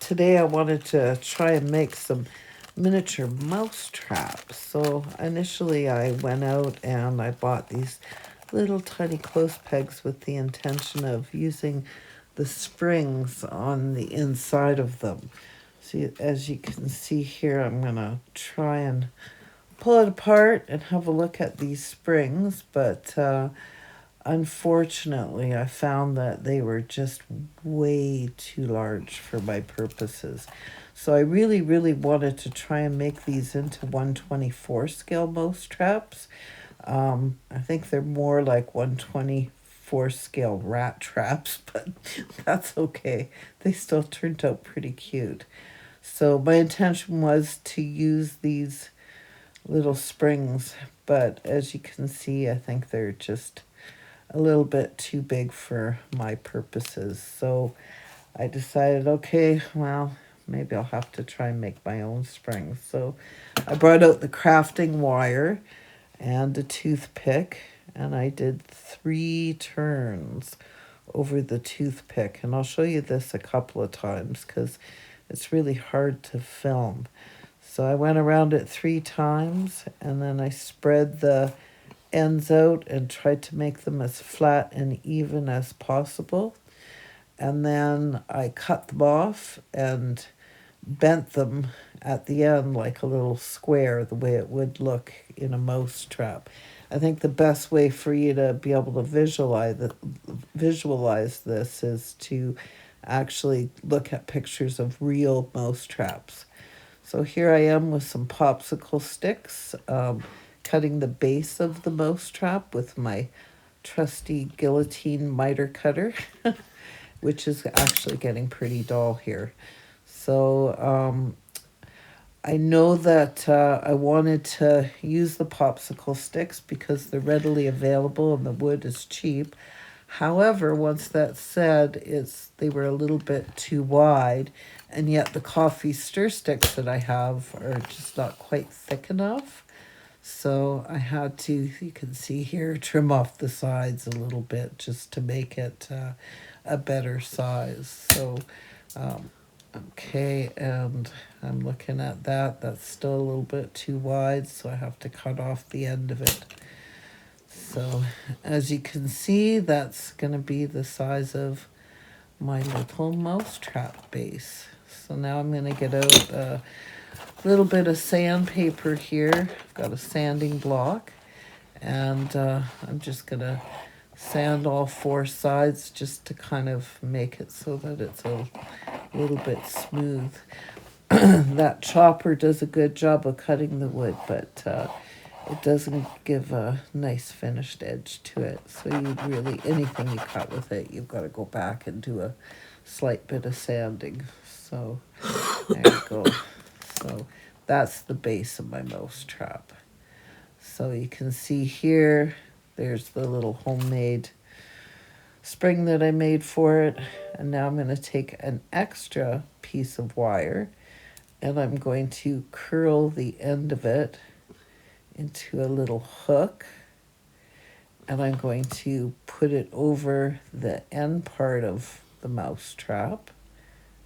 today I wanted to try and make some miniature mouse traps. So initially I went out and I bought these little tiny close pegs with the intention of using the springs on the inside of them. See, as you can see here, I'm gonna try and pull it apart and have a look at these springs, but unfortunately, I found that they were just way too large for my purposes. So I really, really wanted to try and make these into 124 scale Mousetraps. I think they're more like 124 scale rat traps, but that's okay. They still turned out pretty cute. So my intention was to use these little springs, but as you can see, I think they're just a little bit too big for my purposes. So I decided, okay, well, maybe I'll have to try and make my own springs. So I brought out the crafting wire and a toothpick, and I did 3 turns over the toothpick. And I'll show you this a couple of times because it's really hard to film. So I went around it 3 times, and then I spread the ends out and tried to make them as flat and even as possible. And then I cut them off and bent them at the end like a little square, the way it would look in a mouse trap. I think the best way for you to be able to visualize this is to actually look at pictures of real mouse traps. So here I am with some popsicle sticks, cutting the base of the mouse trap with my trusty guillotine miter cutter, which is actually getting pretty dull here. So I know that I wanted to use the popsicle sticks because they're readily available and the wood is cheap. However, once that's said, they were a little bit too wide, and yet the coffee stir sticks that I have are just not quite thick enough. So I had to, you can see here, trim off the sides a little bit just to make it a better size. So, okay, and I'm looking at that. That's still a little bit too wide, so I have to cut off the end of it. So as you can see, that's going to be the size of my little mousetrap base. So now I'm going to get out a little bit of sandpaper here. I've got a sanding block, and I'm just going to sand all 4 sides just to kind of make it so that it's a little bit smooth. That chopper does a good job of cutting the wood, but it doesn't give a nice finished edge to it. So you really, anything you cut with it, you've got to go back and do a slight bit of sanding. So there you go. So that's the base of my mouse trap. So you can see here, there's the little homemade spring that I made for it. And now I'm going to take an extra piece of wire and I'm going to curl the end of it into a little hook, and I'm going to put it over the end part of the mouse trap,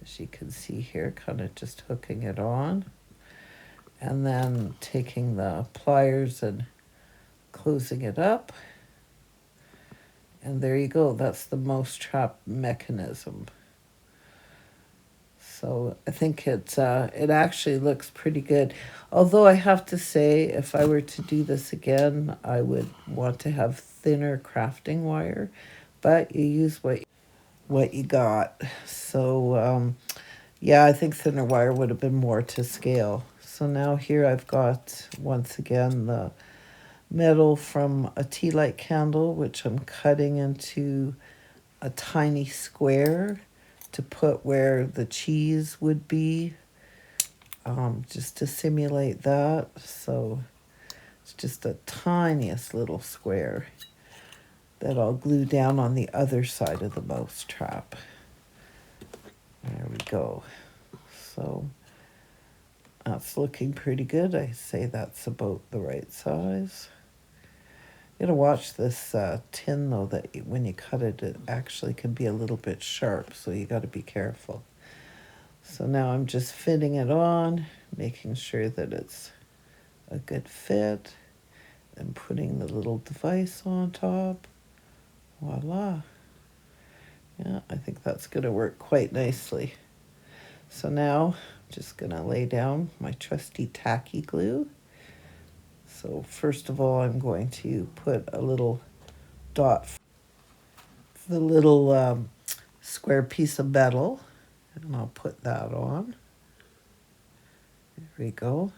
as you can see here, kind of just hooking it on, and then taking the pliers and closing it up. And there you go, that's the mouse trap mechanism. So I think it actually looks pretty good. Although I have to say, if I were to do this again, I would want to have thinner crafting wire. But you use what you got. So yeah, I think thinner wire would have been more to scale. So now here I've got, once again, the metal from a tea light candle, which I'm cutting into a tiny square to put where the cheese would be, just to simulate that. So it's just a tiniest little square that I'll glue down on the other side of the mouse trap. There we go. So that's looking pretty good. I say that's about the right size. You gotta watch this tin though, when you cut it, it actually can be a little bit sharp, so you gotta be careful. So now I'm just fitting it on, making sure that it's a good fit, and putting the little device on top. Voila. Yeah, I think that's going to work quite nicely. So now I'm just going to lay down my trusty tacky glue. So first of all, I'm going to put a little dot, the little square piece of metal, and I'll put that on. There we go.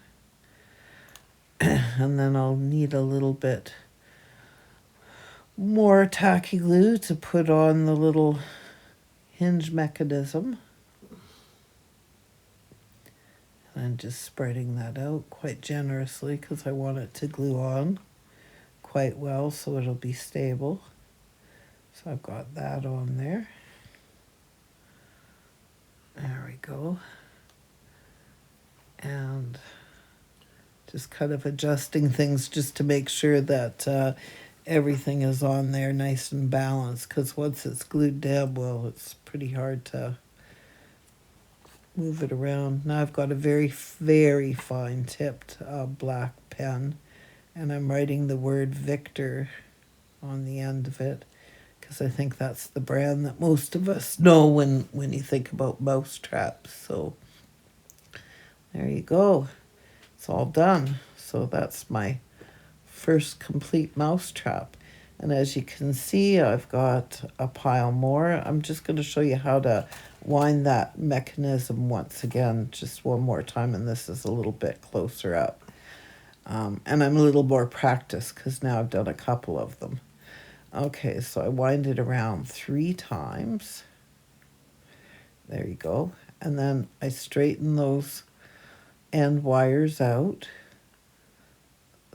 And then I'll need a little bit more tacky glue to put on the little hinge mechanism. And I'm just spreading that out quite generously because I want it to glue on quite well so it'll be stable. So I've got that on there. There we go. And just kind of adjusting things just to make sure that everything is on there nice and balanced, because once it's glued down, well, it's pretty hard to move it around. Now I've got a very, very fine tipped black pen, and I'm writing the word Victor on the end of it, because I think that's the brand that most of us know when you think about mousetraps. So there you go. It's all done. So that's my first complete mousetrap. And as you can see, I've got a pile more. I'm just going to show you how to wind that mechanism once again, just one more time, and this is a little bit closer up. And I'm a little more practiced because now I've done a couple of them. Okay, so I wind it around 3 times. There you go. And then I straighten those end wires out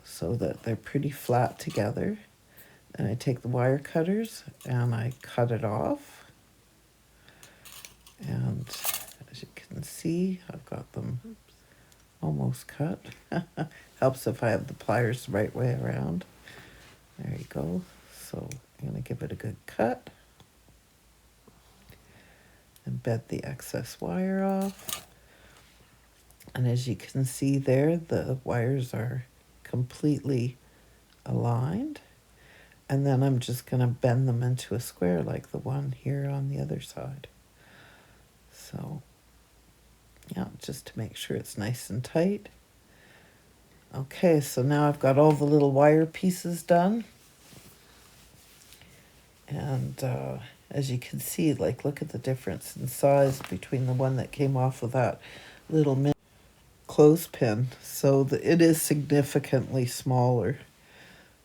so that they're pretty flat together. And I take the wire cutters and I cut it off. And as you can see, I've got them almost cut. Helps if I have the pliers the right way around. There you go. So I'm going to give it a good cut. And bed the excess wire off. And as you can see there, the wires are completely aligned. And then I'm just going to bend them into a square like the one here on the other side. So, yeah, just to make sure it's nice and tight. Okay, so now I've got all the little wire pieces done. And as you can see, like, look at the difference in size between the one that came off of that little clothespin. So it is significantly smaller.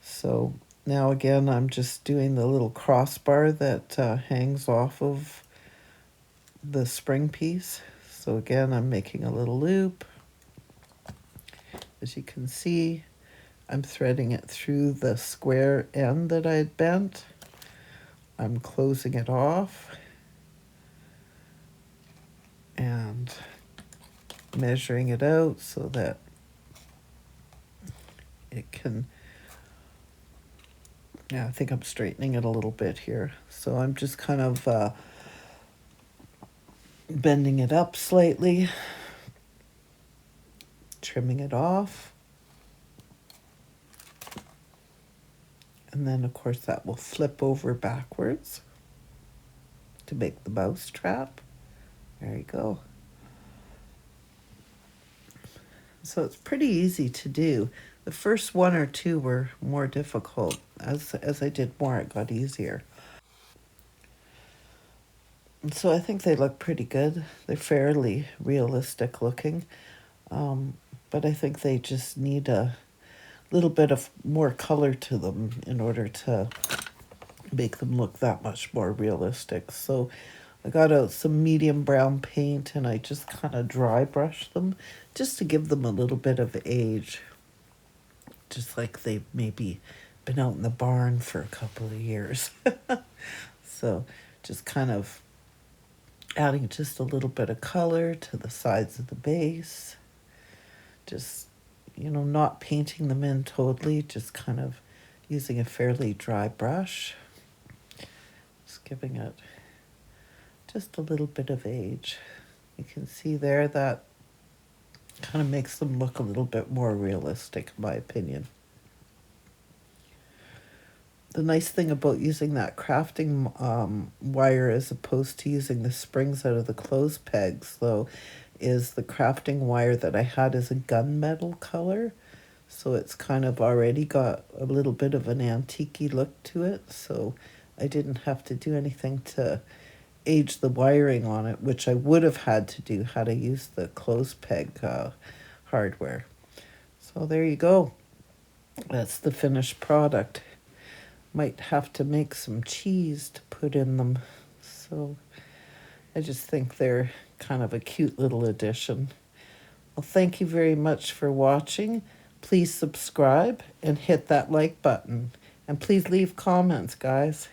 So now again, I'm just doing the little crossbar that hangs off of the spring piece. So again, I'm making a little loop. As you can see, I'm threading it through the square end that I had bent. I'm closing it off and measuring it out so that it can, yeah, I think I'm straightening it a little bit here. So I'm just kind of bending it up slightly, trimming it off. And then, of course, that will flip over backwards to make the mouse trap. There you go. So it's pretty easy to do. The first one or two were more difficult. As I did more, it got easier. And so I think they look pretty good. They're fairly realistic looking. But I think they just need a little bit of more color to them in order to make them look that much more realistic. So I got out some medium brown paint and I just kind of dry brushed them just to give them a little bit of age. Just like they've maybe been out in the barn for a couple of years. So just kind of adding just a little bit of color to the sides of the base. Just, not painting them in totally, just kind of using a fairly dry brush. Just giving it just a little bit of age. You can see there that kind of makes them look a little bit more realistic, in my opinion. The nice thing about using that crafting wire as opposed to using the springs out of the clothes pegs, though, is the crafting wire that I had is a gunmetal color. So it's kind of already got a little bit of an antique-y look to it. So I didn't have to do anything to age the wiring on it, which I would have had to do had I used the clothes peg hardware. So there you go. That's the finished product. Might have to make some cheese to put in them. So I just think they're kind of a cute little addition. Well, thank you very much for watching. Please subscribe and hit that like button. And please leave comments, guys.